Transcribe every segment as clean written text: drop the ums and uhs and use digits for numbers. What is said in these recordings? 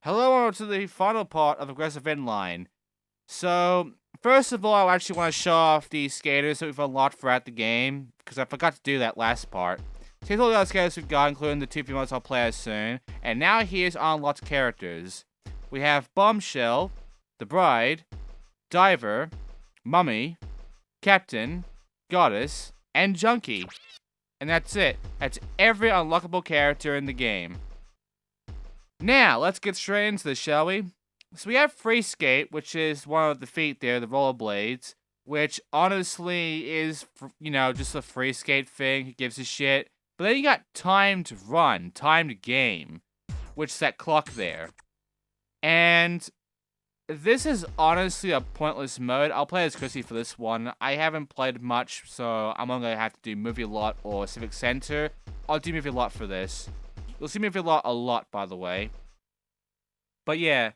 Hello, welcome to the final part of Aggressive Inline. So, first of all, I actually want to show off the skaters that we've unlocked throughout the game, because I forgot to do that last part. So here's all the other skaters we've got, including the two females I'll play as soon. And now here's our unlocked characters. We have Bombshell, the Bride, Diver, Mummy, Captain, Goddess, and Junkie. And that's it. That's every unlockable character in the game. Now, let's get straight into this, shall we? So we have Free Skate, which is one of the feet there, the rollerblades, which honestly is, just a free skate thing. Who gives a shit? But then you got Time to Run, Time to Game, which is that clock there. And this is honestly a pointless mode. I'll play as Chrissy for this one. I haven't played much, so I'm only going to have to do Movie Lot or Civic Center. I'll do Movie Lot for this. You'll see Movie Lot a lot, by the way. But yeah,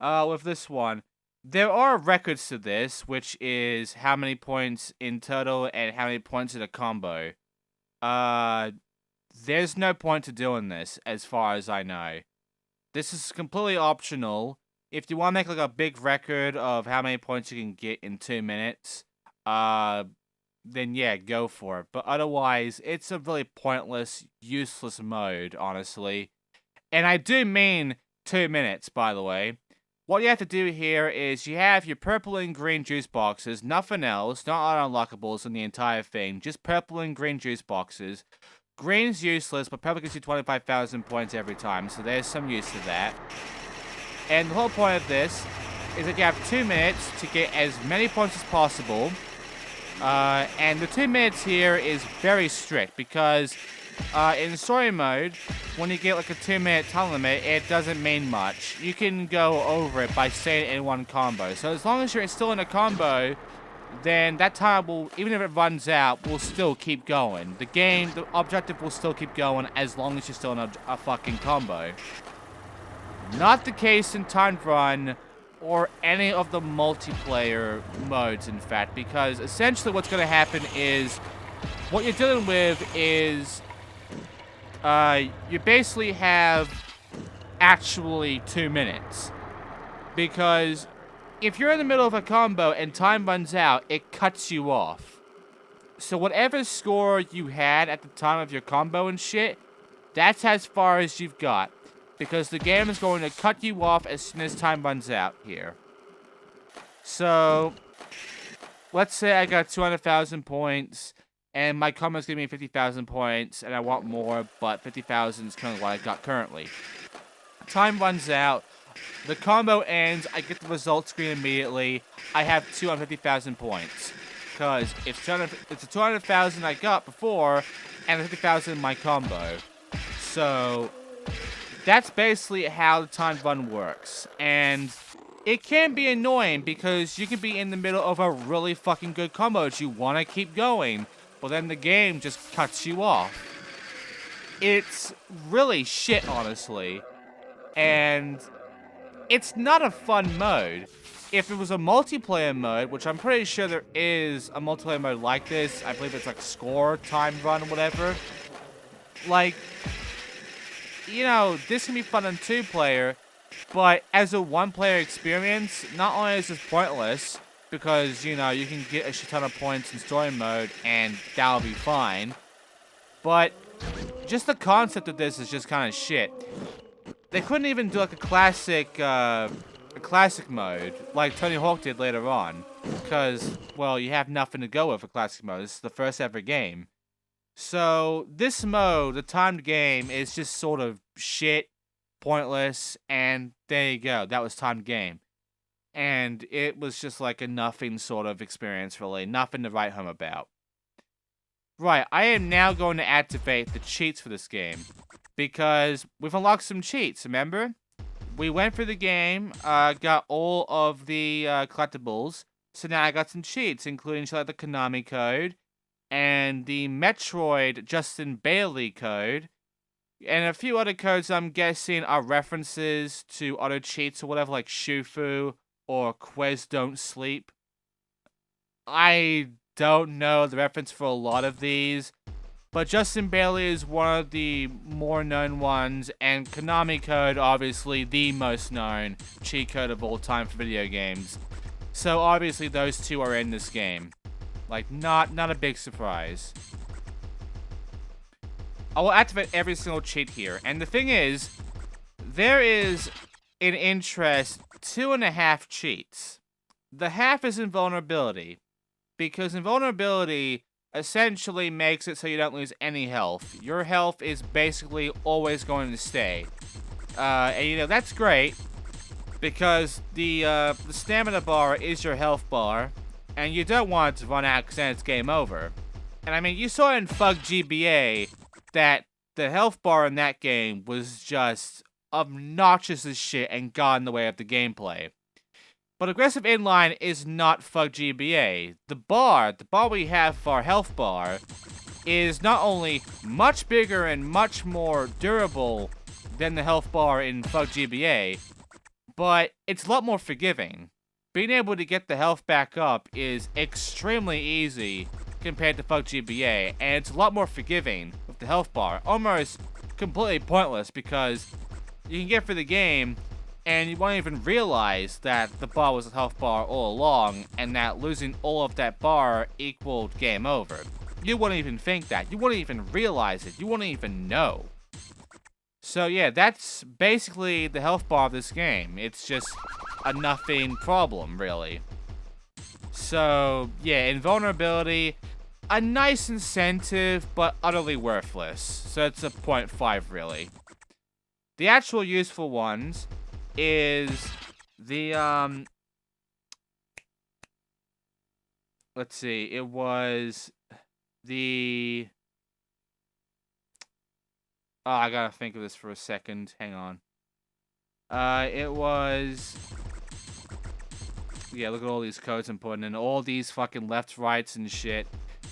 with this one, there are records to this, which is how many points in total and how many points in a combo. There's no point to doing this, as far as I know. This is completely optional. If you want to make like a big record of how many points you can get in 2 minutes, then yeah, go for it. But otherwise, it's a really pointless, useless mode, honestly. And I do mean 2 minutes, by the way. What you have to do here is you have your purple and green juice boxes, nothing else, not unlockables in the entire thing, just purple and green juice boxes. Green's useless, but purple gives you 25,000 points every time, so there's some use to that. And the whole point of this is that you have 2 minutes to get as many points as possible. And the 2 minutes here is very strict because in story mode, when you get like a 2-minute time limit, it doesn't mean much. You can go over it by staying in one combo. So as long as you're still in a combo, then that time will, even if it runs out, will still keep going. The objective will still keep going as long as you're still in a fucking combo. Not the case in Time Run or any of the multiplayer modes, in fact, because essentially what's going to happen is what you're dealing with is you basically have actually 2 minutes. Because if you're in the middle of a combo and time runs out, it cuts you off. So whatever score you had at the time of your combo and shit, that's as far as you've got. Because the game is going to cut you off as soon as time runs out here. So, let's say I got 200,000 points, and my combo is giving me 50,000 points, and I want more, but 50,000 is kind of what I got currently. Time runs out, the combo ends, I get the result screen immediately, I have 250,000 points. Because it's 200,000 I got before, and 50,000 in my combo. So that's basically how the time run works. And it can be annoying because you can be in the middle of a really fucking good combo that you want to keep going, but then the game just cuts you off. It's really shit, honestly. And it's not a fun mode. If it was a multiplayer mode, which I'm pretty sure there is a multiplayer mode like this, I believe it's like score, time run, whatever. Like, this can be fun on 2-player, but as a 1-player experience, not only is this pointless, because, you can get a shit ton of points in story mode, and that'll be fine, but just the concept of this is just kind of shit. They couldn't even do like a classic mode, like Tony Hawk did later on, because, well, you have nothing to go with for classic mode. This is the first ever game. So, this mode, the timed game, is just sort of shit, pointless, and there you go. That was timed game. And it was just like a nothing sort of experience, really. Nothing to write home about. Right, I am now going to activate the cheats for this game. Because we've unlocked some cheats, remember? We went through the game, got all of the collectibles. So now I got some cheats, including the Konami code, and the Metroid Justin Bailey code, and a few other codes I'm guessing are references to other cheats or whatever, like Shufu or Quez Don't Sleep. I don't know the reference for a lot of these, but Justin Bailey is one of the more known ones, and Konami Code, obviously the most known cheat code of all time for video games. So obviously those two are in this game. Like, not a big surprise. I will activate every single cheat here, and the thing is, there is, in interest, 2.5 cheats. The half is invulnerability, because invulnerability essentially makes it so you don't lose any health. Your health is basically always going to stay. And you know, that's great, because the stamina bar is your health bar, and you don't want it to run out because then it's game over. And I mean, you saw in Fug GBA that the health bar in that game was just obnoxious as shit and got in the way of the gameplay. But Aggressive Inline is not Fug GBA. The bar we have for our health bar is not only much bigger and much more durable than the health bar in Fug GBA, but it's a lot more forgiving. Being able to get the health back up is extremely easy compared to Fug GBA, and it's a lot more forgiving with the health bar. Almost completely pointless because you can get through the game and you won't even realize that the bar was a health bar all along, and that losing all of that bar equaled game over. You wouldn't even think that. You wouldn't even realize it. You wouldn't even know. So yeah, that's basically the health bar of this game. It's just a nothing problem, really. So yeah, invulnerability, a nice incentive, but utterly worthless. So it's a 0.5, really. The actual useful ones is the, let's see, it was the, oh, I gotta think of this for a second, hang on. It was, yeah, look at all these codes I'm putting in, all these fucking left, rights, and shit.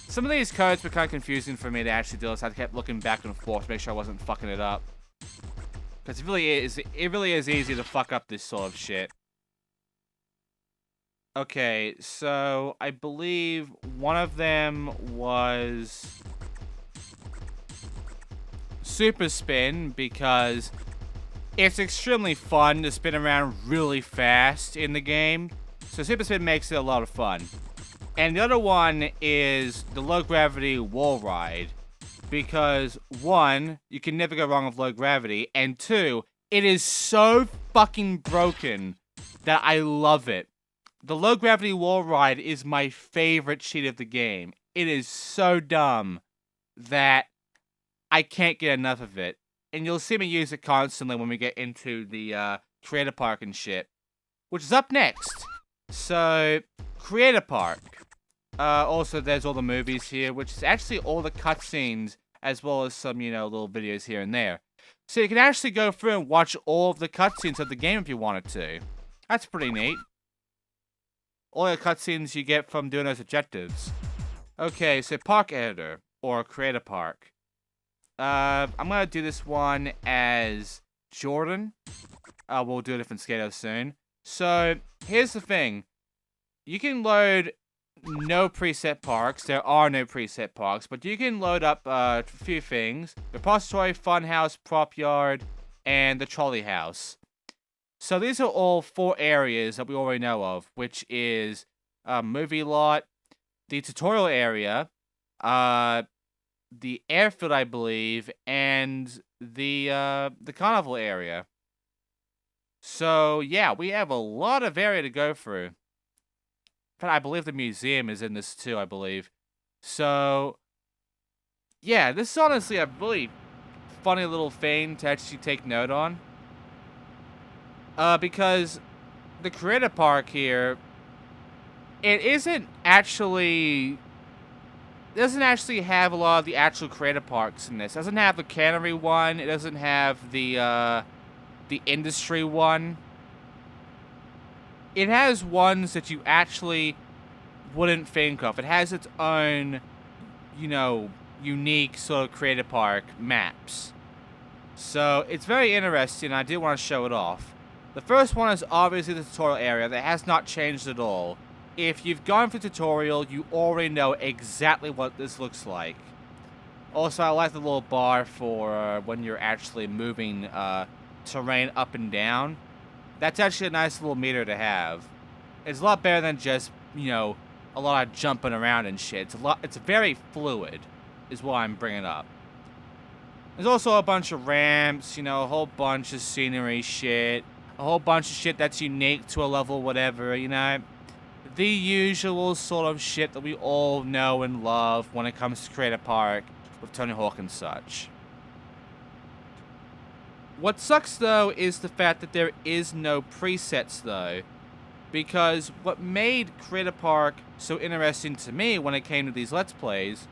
Some of these codes were kind of confusing for me to actually do, so I kept looking back and forth to make sure I wasn't fucking it up. Because it really is easy to fuck up this sort of shit. Okay, so I believe one of them was Super Spin, because it's extremely fun to spin around really fast in the game. So Super Spin makes it a lot of fun. And the other one is the low gravity wall ride. Because, one, you can never go wrong with low gravity, and two, it is so fucking broken that I love it. The low gravity wall ride is my favorite cheat of the game. It is so dumb that I can't get enough of it. And you'll see me use it constantly when we get into the Creator Park and shit, which is up next. So, Creator Park. Also, there's all the movies here, which is actually all the cutscenes, as well as some, you know, little videos here and there. So you can actually go through and watch all of the cutscenes of the game if you wanted to. That's pretty neat. All the cutscenes you get from doing those objectives. Okay, so Park Editor, or Creator Park. I'm gonna do this one as Jordan. We'll do a different Skater soon. So, here's the thing. You can load no preset parks. There are no preset parks, but you can load up a few things. Repository, Funhouse, Prop Yard, and the Trolley House. So these are all 4 areas that we already know of, which is Movie Lot, the Tutorial Area, the Airfield, I believe, and the Carnival Area. So yeah, we have a lot of area to go through. But I believe the museum is in this too, I believe. So, yeah, this is honestly a really funny little thing to actually take note on. Because the Creator Park here, it doesn't actually have a lot of the actual Creator Parks in this. It doesn't have the Cannery one. It doesn't have the Industry one. It has ones that you actually wouldn't think of. It has its own, you know, unique sort of Creator Park maps. So, it's very interesting, and I do want to show it off. The first one is obviously the tutorial area that has not changed at all. If you've gone through tutorial, you already know exactly what this looks like. Also, I like the little bar for when you're actually moving terrain up and down. That's actually a nice little meter to have. It's a lot better than just, you know, a lot of jumping around and shit. It's very fluid, is what I'm bringing up. There's also a bunch of ramps, you know, a whole bunch of scenery shit, a whole bunch of shit that's unique to a level, whatever, you know. The usual sort of shit that we all know and love when it comes to Creator Park with Tony Hawk and such. What sucks, though, is the fact that there is no presets, though. Because what made Creator Park so interesting to me when it came to these Let's Plays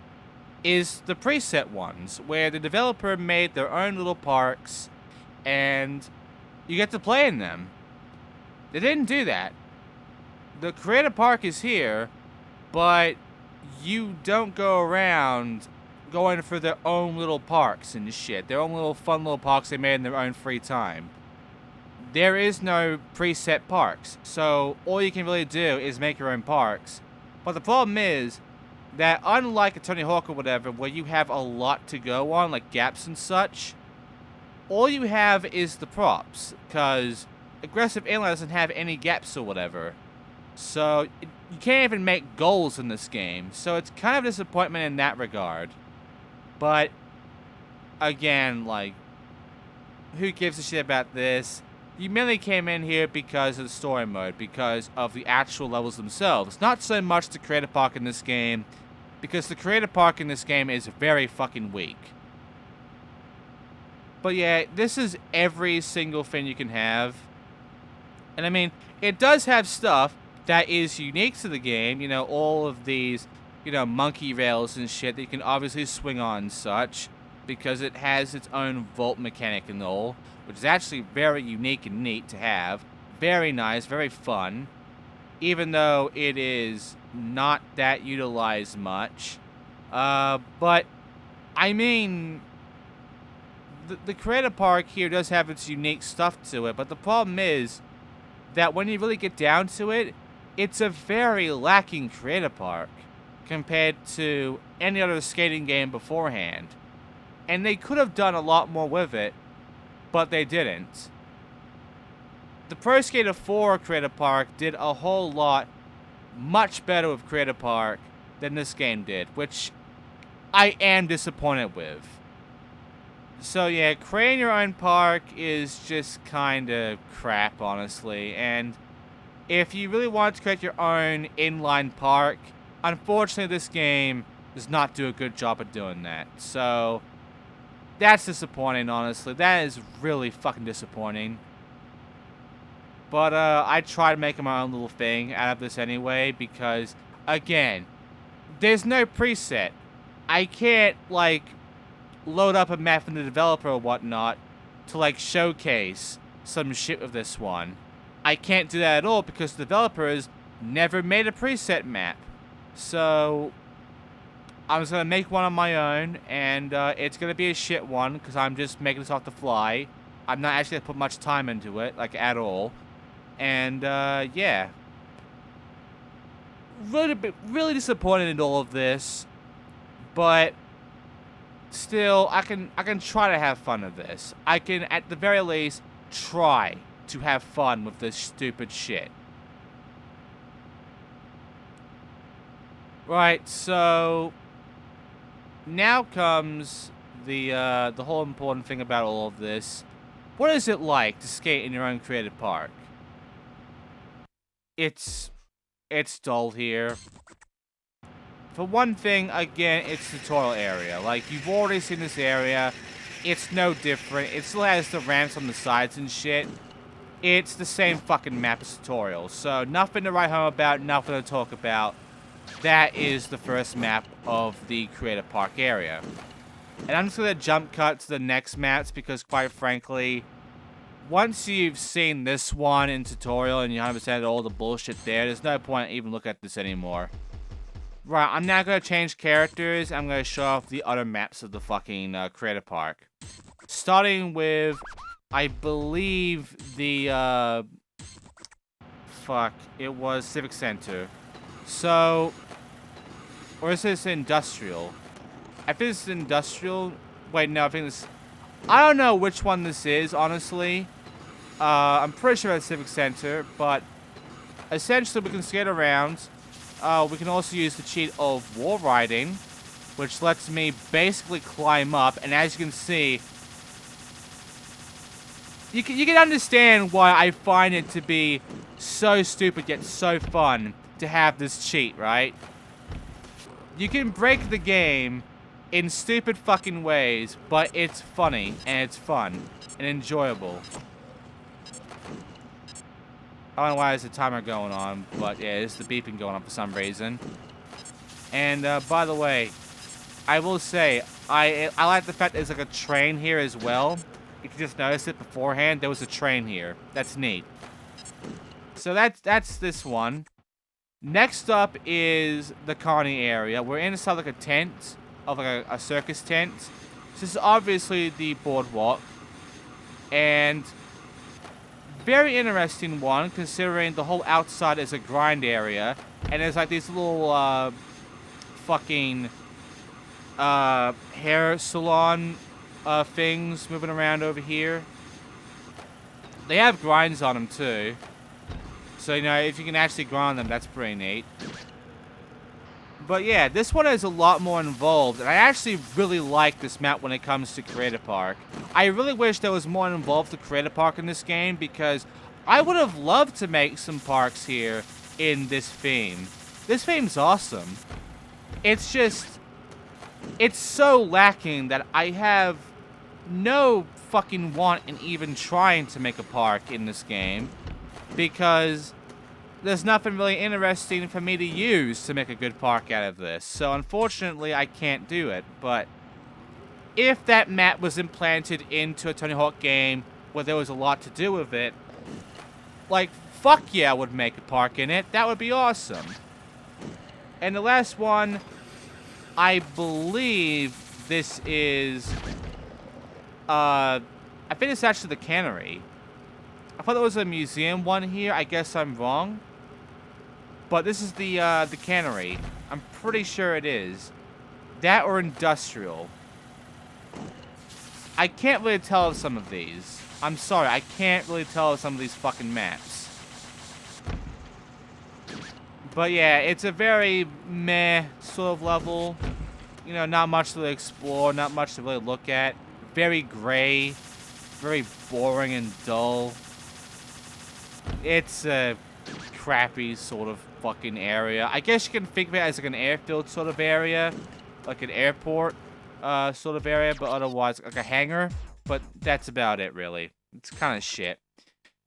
is the preset ones, where the developer made their own little parks, and you get to play in them. They didn't do that. The Creator Park is here, but you don't go around going for their own little parks and shit. Their own little fun little parks they made in their own free time. There is no preset parks, so all you can really do is make your own parks. But the problem is that unlike a Tony Hawk or whatever, where you have a lot to go on, like gaps and such, all you have is the props, because Aggressive Inline doesn't have any gaps or whatever. So you can't even make goals in this game, so it's kind of a disappointment in that regard. But, again, like, who gives a shit about this? You mainly came in here because of the story mode, because of the actual levels themselves. Not so much the Creator Park in this game, because the Creator Park in this game is very fucking weak. But yeah, this is every single thing you can have. And I mean, it does have stuff that is unique to the game. You know, all of these, you know, monkey rails and shit that you can obviously swing on and such, because it has its own vault mechanic and all, which is actually very unique and neat to have. Very nice, very fun, even though it is not that utilized much. But, I mean, the Creator Park here does have its unique stuff to it, but the problem is that when you really get down to it, it's a very lacking Creator Park compared to any other skating game beforehand. And they could have done a lot more with it, but they didn't. The Pro Skater 4 Creator Park did a whole lot much better with Creator Park than this game did, which I am disappointed with. So yeah, creating your own park is just kinda crap, honestly, and if you really want to create your own inline park, unfortunately this game does not do a good job of doing that. So that's disappointing, honestly. That is really fucking disappointing. But I tried making my own little thing out of this anyway, because again, there's no preset. I can't like load up a map from the developer or whatnot to like showcase some shit with this one. I can't do that at all because the developers never made a preset map. So I'm just gonna make one on my own, and it's gonna be a shit one because I'm just making this off the fly. I'm not actually gonna put much time into it, like at all. And yeah, really disappointed in all of this, but still, I can try to have fun with this. I can, at the very least, try to have fun with this stupid shit. Right, so now comes the whole important thing about all of this. What is it like to skate in your own created park? It's dull here. For one thing, again, it's the tutorial area. Like, you've already seen this area. It's no different. It still has the ramps on the sides and shit. It's the same fucking map as tutorial. So, nothing to write home about, nothing to talk about. That is the first map of the Creator Park area. And I'm just going to jump cut to the next maps because, quite frankly, once you've seen this one in tutorial and you understand all the bullshit there's no point even looking at this anymore. Right, I'm now going to change characters. I'm going to show off the other maps of the fucking Creator Park. Starting with, I believe, the, fuck, it was Civic Center. So, or is this Industrial? I think it's industrial. Wait, no, I think this... I don't know which one this is, honestly. I'm pretty sure it's Civic Center, but essentially we can skate around. We can also use the cheat of wall riding, which lets me basically climb up, and as you can see, you can understand why I find it to be so stupid yet so fun to have this cheat, right? You can break the game in stupid fucking ways, but it's funny, and it's fun, and enjoyable. I don't know why there's a timer going on, but yeah, there's the beeping going on for some reason. And by the way, I will say, I like the fact there's like a train here as well. If you just noticed it beforehand, there was a train here. That's neat. So that's this one. Next up is the Connie area. We're inside like a tent, of like a circus tent. This is obviously the boardwalk. And very interesting one, considering the whole outside is a grind area. And there's like these little fucking hair salon things moving around over here. They have grinds on them too. So, you know, if you can actually grind them, that's pretty neat. But yeah, this one is a lot more involved, and I actually really like this map when it comes to Creator Park. I really wish there was more involved to Creator Park in this game, because I would have loved to make some parks here in this theme. This theme's awesome. It's just, it's so lacking that I have no fucking want in even trying to make a park in this game, because there's nothing really interesting for me to use to make a good park out of this. So unfortunately, I can't do it. But if that map was implanted into a Tony Hawk game where there was a lot to do with it, like, fuck yeah, I would make a park in it. That would be awesome. And the last one, I believe this is, I think it's actually the cannery. I thought there was a museum one here. I guess I'm wrong. But this is the cannery. I'm pretty sure it is. That or industrial. I can't really tell of some of these. I'm sorry, I can't really tell of some of these fucking maps. But yeah, it's a very meh sort of level. You know, not much to explore, not much to really look at. Very gray, very boring and dull. It's a crappy sort of fucking area. I guess you can think of it as like an airfield sort of area. Like an airport sort of area, but otherwise like a hangar. But that's about it, really. It's kind of shit.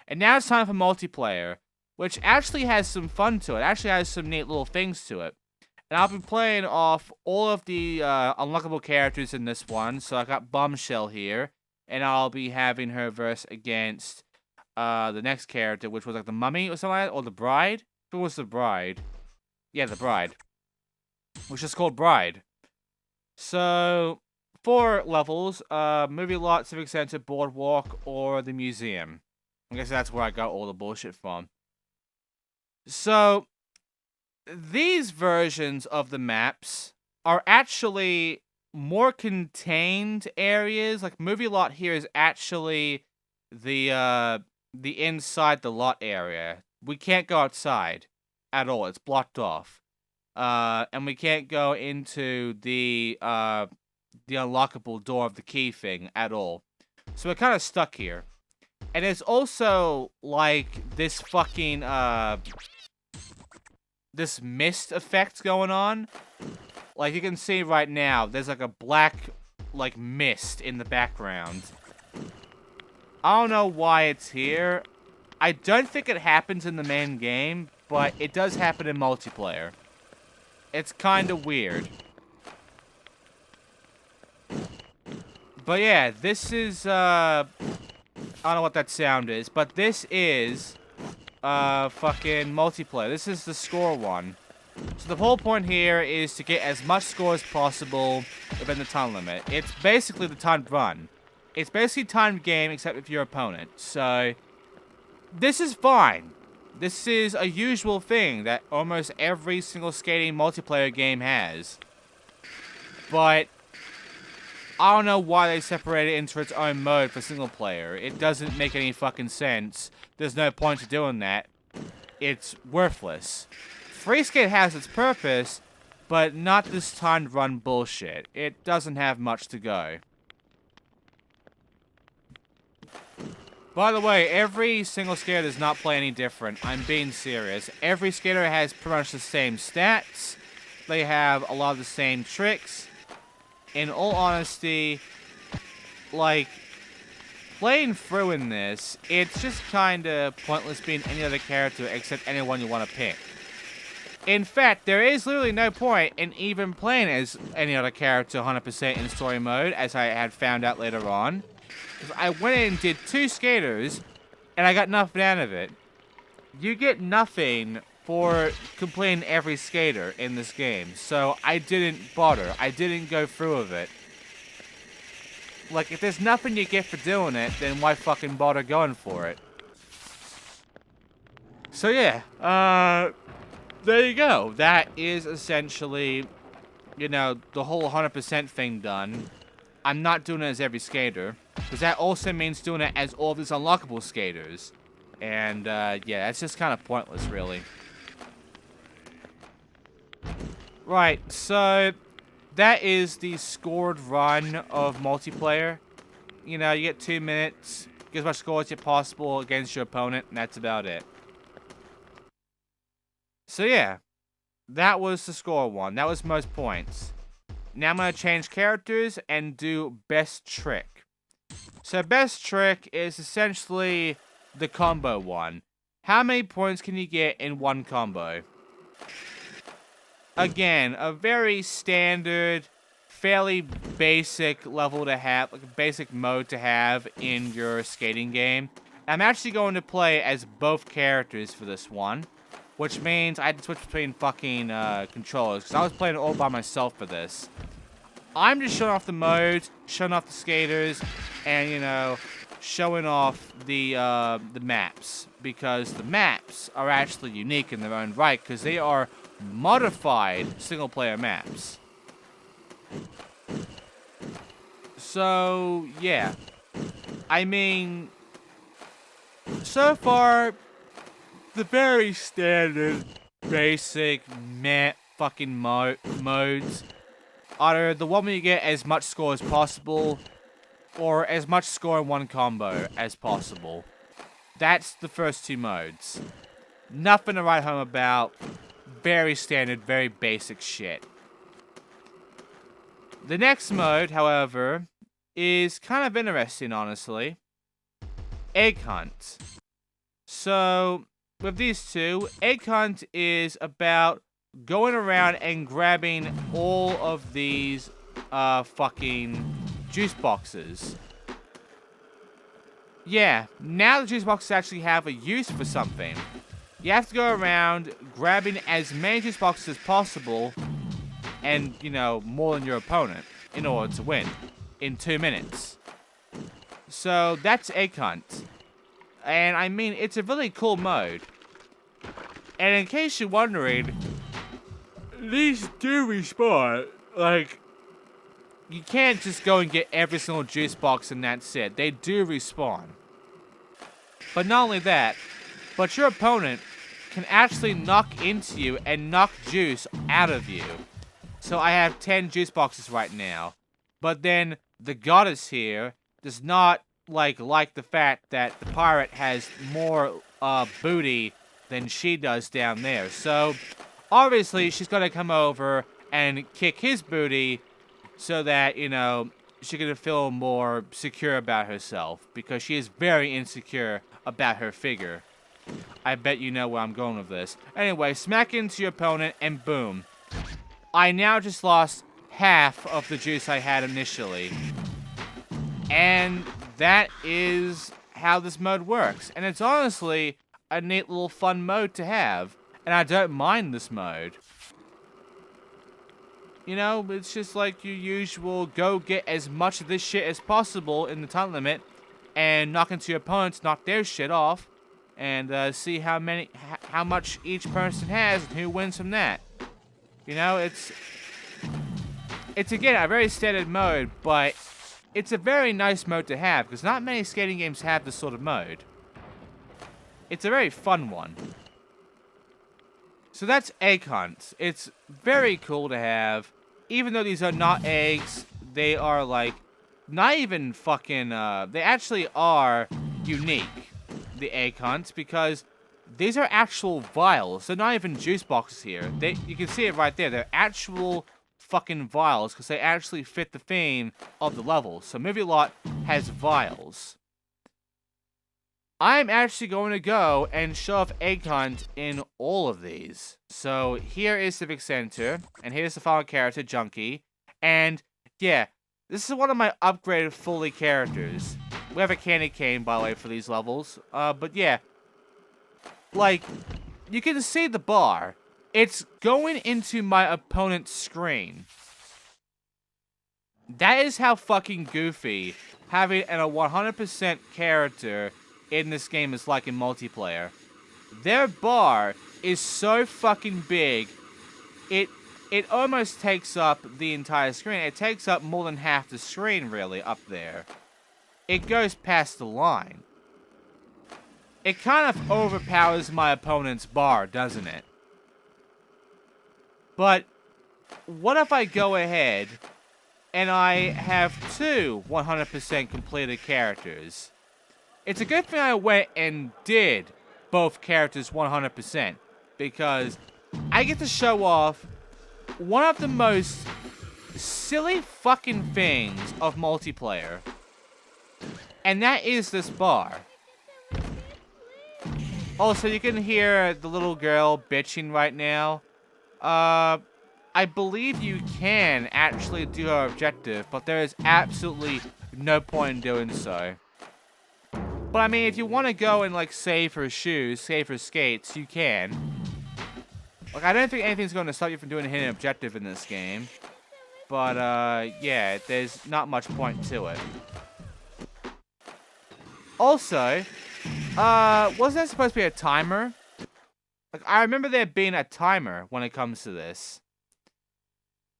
And now it's time for multiplayer, which actually has some fun to it. Actually has some neat little things to it. And I'll be playing off all of the unlockable characters in this one. So I got Bombshell here, and I'll be having her verse against the next character, which was like the mummy or something like that, or the bride. Who was the bride? Yeah, the bride. Which is called Bride. So, 4 levels, movie lot, civic center, boardwalk, or the museum. I guess that's where I got all the bullshit from. So, these versions of the maps are actually more contained areas. Like, movie lot here is actually the inside the lot area. We can't go outside at all. It's blocked off. And we can't go into the unlockable door of the key thing at all. So we're kind of stuck here. And there's also, like, this fucking, this mist effect going on. Like, you can see right now, there's, like, a black, like, mist in the background. I don't know why it's here. I don't think it happens in the main game, but it does happen in multiplayer. It's kind of weird. But yeah, this is, I don't know what that sound is, but this is, fucking multiplayer. This is the score one. So the whole point here is to get as much score as possible within the time limit. It's basically the timed run. It's basically timed game, except with your opponent. So, this is fine. This is a usual thing that almost every single skating multiplayer game has. But I don't know why they separated it into its own mode for single player. It doesn't make any fucking sense. There's no point to doing that. It's worthless. Free skate has its purpose, but not this time to run bullshit. It doesn't have much to go. By the way, every single skater does not play any different. I'm being serious. Every skater has pretty much the same stats. They have a lot of the same tricks. In all honesty, like, playing through in this, it's just kinda pointless being any other character except anyone you want to pick. In fact, there is literally no point in even playing as any other character 100% in story mode, as I had found out later on. Because I went in and did 2 skaters, and I got nothing out of it. You get nothing for completing every skater in this game, so I didn't bother. I didn't go through with it. Like, if there's nothing you get for doing it, then why fucking bother going for it? So yeah, there you go. That is essentially, you know, the whole 100% thing done. I'm not doing it as every skater, because that also means doing it as all of these unlockable skaters. And, yeah, that's just kind of pointless, really. Right, so that is the scored run of multiplayer. You know, you get 2 minutes, get as much score as possible against your opponent, and that's about it. So yeah, that was the score one. That was most points. Now I'm going to change characters and do best trick. So best trick is essentially the combo one. How many points can you get in one combo? Again, a very standard, fairly basic level to have, like a basic mode to have in your skating game. I'm actually going to play as both characters for this one, which means I had to switch between fucking controllers, because I was playing it all by myself for this. I'm just showing off the modes, showing off the skaters, and, you know, showing off the maps, because the maps are actually unique in their own right, because they are modified single-player maps. So, yeah. I mean, so far, the very standard, basic, meh, fucking modes are the one where you get as much score as possible, or as much score in one combo as possible. That's the first 2 modes. Nothing to write home about. Very standard, very basic shit. The next mode, however, is kind of interesting, honestly. Egg Hunt. So, with these two, Egg Hunt is about going around and grabbing all of these fucking juice boxes. Yeah, now the juice boxes actually have a use for something. You have to go around grabbing as many juice boxes as possible, and, you know, more than your opponent, in order to win, in 2 minutes. So, that's Egg Hunt. And, I mean, it's a really cool mode. And in case you're wondering, these do respawn. Like, you can't just go and get every single juice box and that's it. They do respawn. But not only that, but your opponent can actually knock into you and knock juice out of you. So I have 10 juice boxes right now. But then the goddess here does not like the fact that the pirate has more booty than she does down there. So obviously she's gonna come over and kick his booty so that, you know, she can feel more secure about herself, because she is very insecure about her figure. I bet you know where I'm going with this. Anyway, smack into your opponent and boom. I now just lost half of the juice I had initially. And that is how this mode works. And it's honestly a neat little fun mode to have. And I don't mind this mode. You know, it's just like your usual go get as much of this shit as possible in the time limit and knock into your opponents, knock their shit off, and see how much each person has and who wins from that. You know, It's, again, a very standard mode, but it's a very nice mode to have, because not many skating games have this sort of mode. It's a very fun one. So that's Egg Hunt. It's very cool to have. Even though these are not eggs, they are, like, not even fucking, they actually are unique, the Egg Hunts, because these are actual vials. They're not even juice boxes here. You can see it right there. They're actual fucking vials, because they actually fit the theme of the level. So Movie Lot has vials. I'm actually going to go and show off Egg Hunt in all of these. So here is Civic Center, and here's the final character, Junkie. And yeah, this is one of my upgraded fully characters. We have a candy cane, by the way, for these levels. But yeah, like, you can see the bar. It's going into my opponent's screen. That is how fucking goofy having a 100% character in this game is like in multiplayer. Their bar is so fucking big, it almost takes up the entire screen. It takes up more than half the screen, really, up there. It goes past the line. It kind of overpowers my opponent's bar, doesn't it? But what if I go ahead and I have two 100% completed characters? It's a good thing I went and did both characters 100%, because I get to show off one of the most silly fucking things of multiplayer. And that is this bar. Also, you can hear the little girl bitching right now. I believe you can actually do her objective, but there is absolutely no point in doing so. But I mean, if you want to go and, like, save her shoes, save her skates, you can. Like, I don't think anything's going to stop you from doing a hidden objective in this game. But, yeah, there's not much point to it. Also, wasn't there supposed to be a timer? Like, I remember there being a timer when it comes to this.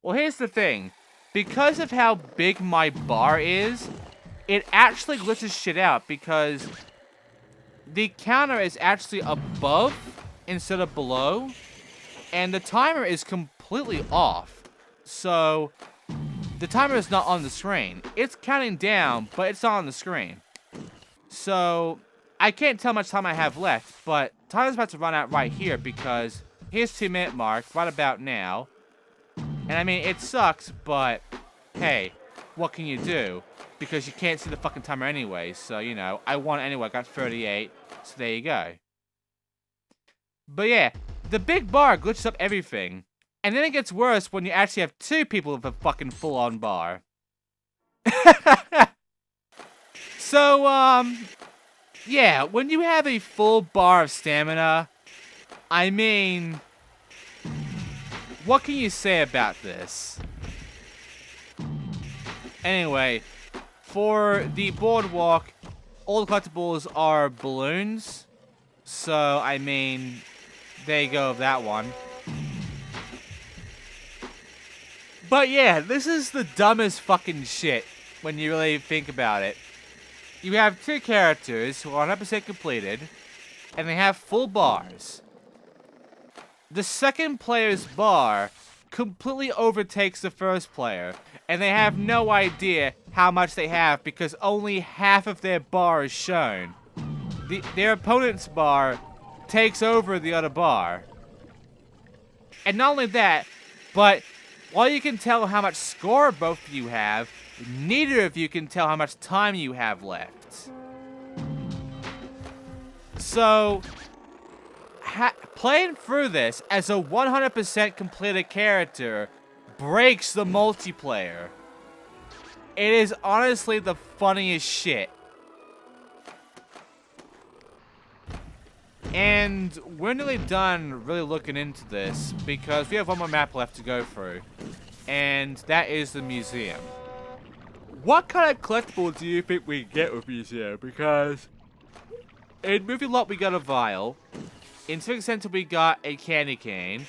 Well, here's the thing. Because of how big my bar is, it actually glitches shit out, because the counter is actually above instead of below, and the timer is completely off. So, the timer is not on the screen. It's counting down, but it's not on the screen. So, I can't tell how much time I have left, but time is about to run out right here, because here's 2-minute mark, right about now. And I mean, it sucks, but hey, what can you do? Because you can't see the fucking timer anyway, so, you know, I won anyway, I got 38, so there you go. But yeah, the big bar glitches up everything, and then it gets worse when you actually have two people with a fucking full-on bar. So, yeah, when you have a full bar of stamina, I mean, what can you say about this? Anyway, for the boardwalk, all the collectibles are balloons. So, I mean, there you go with that one. But yeah, this is the dumbest fucking shit when you really think about it. You have two characters who are 100% completed, and they have full bars. The second player's bar completely overtakes the first player, and they have no idea how much they have because only half of their bar is shown. Their opponent's bar takes over the other bar. And not only that, but while you can tell how much score both of you have, neither of you can tell how much time you have left. So, playing through this as a 100% completed character breaks the multiplayer. It is honestly the funniest shit. And we're nearly done really looking into this because we have one more map left to go through. And that is the museum. What kind of collectible do you think we get with museum? Because in Movie Lot we got a vial. In Civic Center we got a candy cane.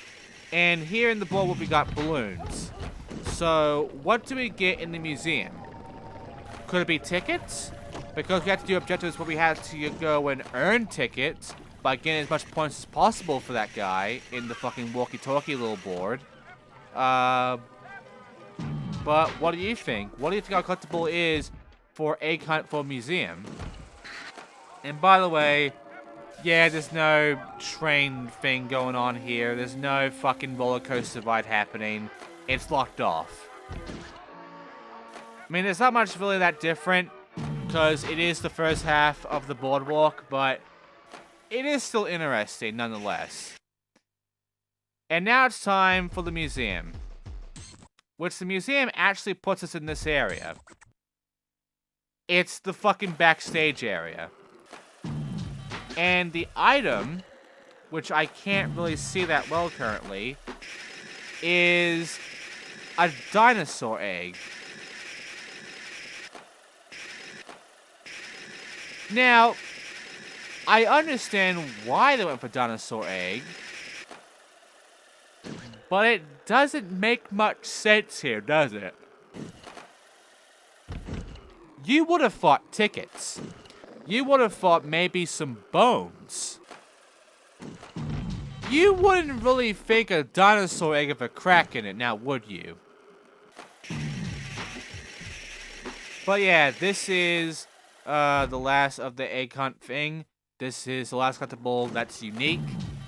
And here in the boardwalk we got balloons. So, what do we get in the museum? Could it be tickets? Because we have to do objectives where we have to go and earn tickets by getting as much points as possible for that guy in the fucking walkie-talkie little board. But what do you think? What do you think our collectible is for Egg Hunt for Museum? And by the way, yeah, there's no train thing going on here. There's no fucking roller coaster ride happening. It's locked off. I mean, there's not much really that different because it is the first half of the boardwalk, but it is still interesting nonetheless. And now it's time for the museum, which the museum actually puts us in this area. It's the fucking backstage area. And the item, which I can't really see that well currently, is a dinosaur egg. Now, I understand why they went for dinosaur egg, but it doesn't make much sense here, does it? You would have thought tickets. You would have thought maybe some bones. You wouldn't really think a dinosaur egg of a crack in it, now would you? But yeah, this is the last of the Egg Hunt thing. This is the last collectible that's unique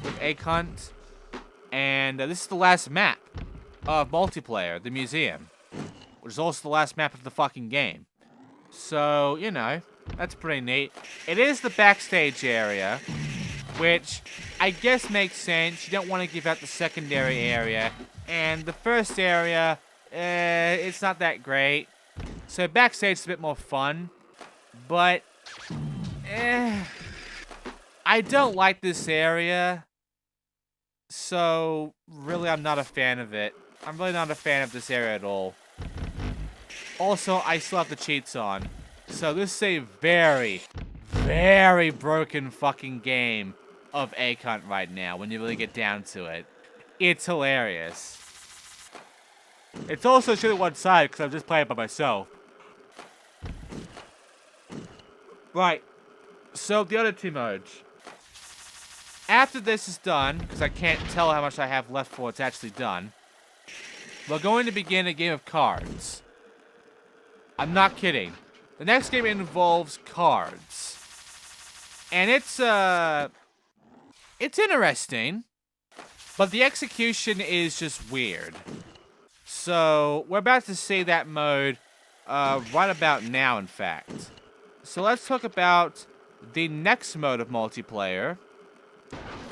with Egg Hunt. And this is the last map of multiplayer, the museum. Which is also the last map of the fucking game. So, you know, that's pretty neat. It is the backstage area, which I guess makes sense. You don't want to give out the secondary area. And the first area, it's not that great. So backstage is a bit more fun. But, I don't like this area. So, really, I'm not a fan of it. I'm really not a fan of this area at all. Also, I still have the cheats on. So this is a very, very broken fucking game of Egg Hunt right now when you really get down to it. It's hilarious. It's also shooting one side because I'm just playing by myself. Right. So the other two modes. After this is done, because I can't tell how much I have left before it's actually done, we're going to begin a game of cards. I'm not kidding. The next game involves cards. And it's interesting, but the execution is just weird. So, we're about to see that mode right about now, in fact. So let's talk about the next mode of multiplayer,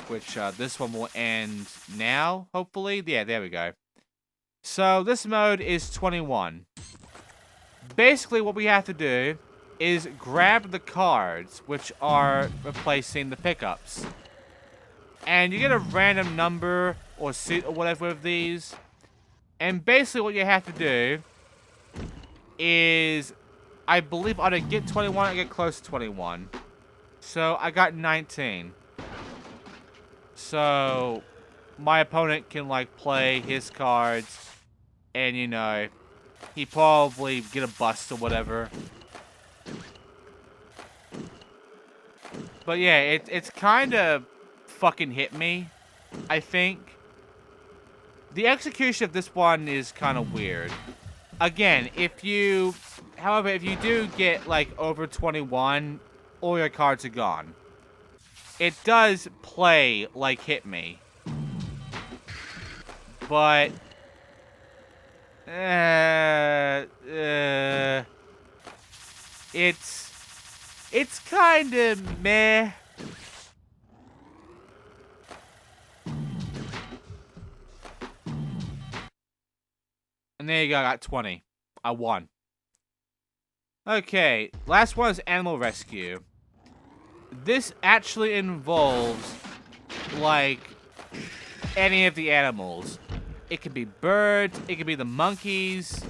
which this one will end now, hopefully. Yeah, there we go. So, this mode is 21. Basically, what we have to do is grab the cards, which are replacing the pickups. And you get a random number or suit or whatever of these. And basically what you have to do is, I believe, either get 21 or get close to 21. So, I got 19. So, my opponent can, like, play his cards and, you know, he'd probably get a bust or whatever. But yeah, it's kind of fucking hit me, I think. The execution of this one is kind of weird. Again, however, if you do get, like, over 21, all your cards are gone. It does play like Hit Me. But it's kind of meh. And there you go, I got 20. I won. Okay, last one is Animal Rescue. This actually involves, like, any of the animals. It could be birds, it could be the monkeys,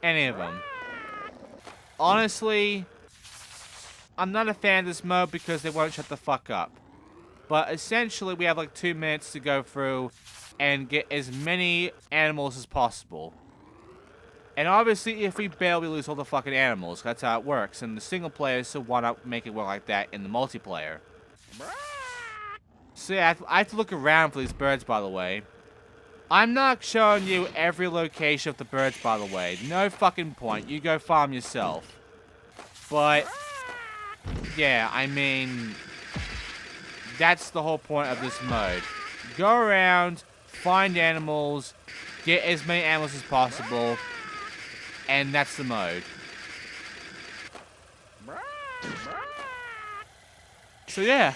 any of them. Honestly, I'm not a fan of this mode because they won't shut the fuck up. But essentially, we have like 2 minutes to go through and get as many animals as possible. And obviously, if we bail, we lose all the fucking animals. That's how it works. And the single player, so why not make it work like that in the multiplayer? So yeah, I have to look around for these birds, by the way. I'm not showing you every location of the birds, by the way. No fucking point. You go farm yourself. But, yeah, I mean, that's the whole point of this mode. Go around, find animals, get as many animals as possible, and that's the mode. So yeah.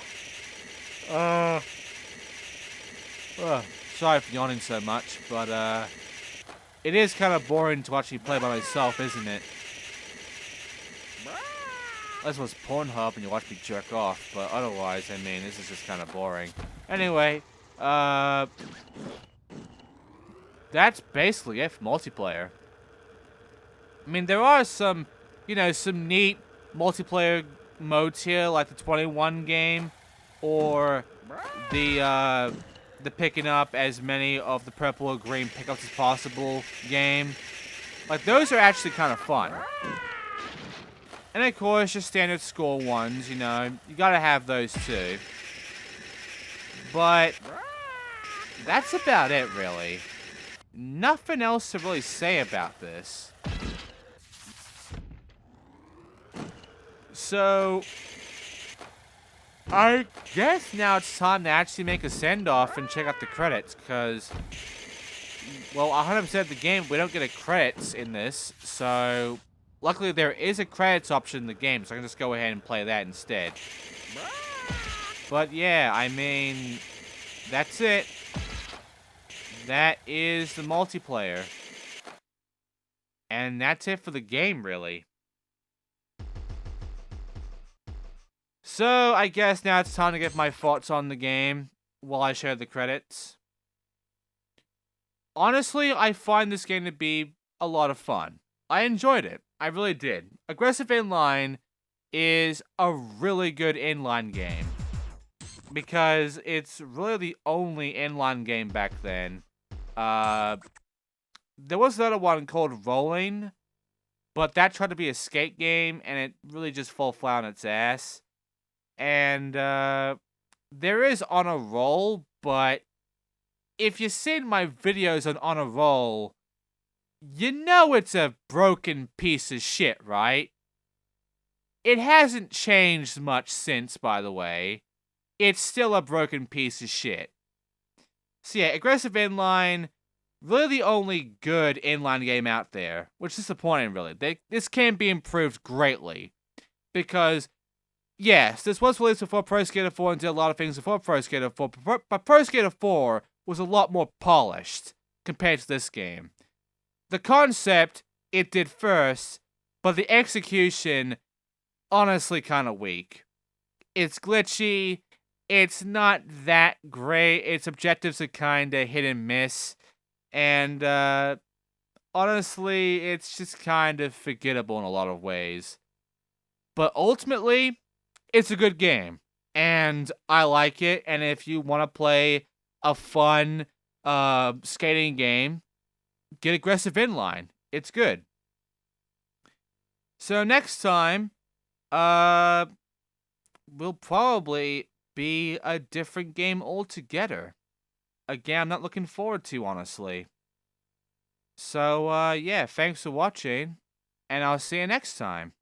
Sorry for yawning so much, but it is kind of boring to actually play by myself, isn't it? Unless it was Pornhub and you watch me jerk off, but otherwise, I mean, this is just kind of boring. Anyway, that's basically it for multiplayer. I mean, there are some, some neat multiplayer modes here, like the 21 game, or the picking up as many of the purple or green pickups as possible game. Like, those are actually kind of fun. And of course, your standard score ones, you gotta have those too. But that's about it, really. Nothing else to really say about this. So, I guess now it's time to actually make a send-off and check out the credits, because, well, 100% of the game, we don't get a credits in this, so luckily there is a credits option in the game, so I can just go ahead and play that instead. But yeah, I mean, that's it. That is the multiplayer. And that's it for the game, really. So, I guess now it's time to get my thoughts on the game while I share the credits. Honestly, I find this game to be a lot of fun. I enjoyed it. I really did. Aggressive Inline is a really good inline game, because it's really the only inline game back then. There was another one called Rolling, but that tried to be a skate game, and it really just fell flat on its ass. And there is On a Roll, but if you've seen my videos on a Roll, you know it's a broken piece of shit, right? It hasn't changed much since, by the way. It's still a broken piece of shit. So yeah, Aggressive Inline, really the only good inline game out there, which is disappointing, really. This can be improved greatly, because yes, this was released before Pro Skater 4 and did a lot of things before Pro Skater 4, but Pro Skater 4 was a lot more polished compared to this game. The concept, it did first, but the execution, honestly kind of weak. It's glitchy, it's not that great, its objectives are kind of hit and miss, and honestly, it's just kind of forgettable in a lot of ways. But ultimately, it's a good game, and I like it, and if you want to play a fun skating game, get Aggressive Inline. It's good. So next time, will probably be a different game altogether. A game I'm not looking forward to, honestly. So, yeah, thanks for watching, and I'll see you next time.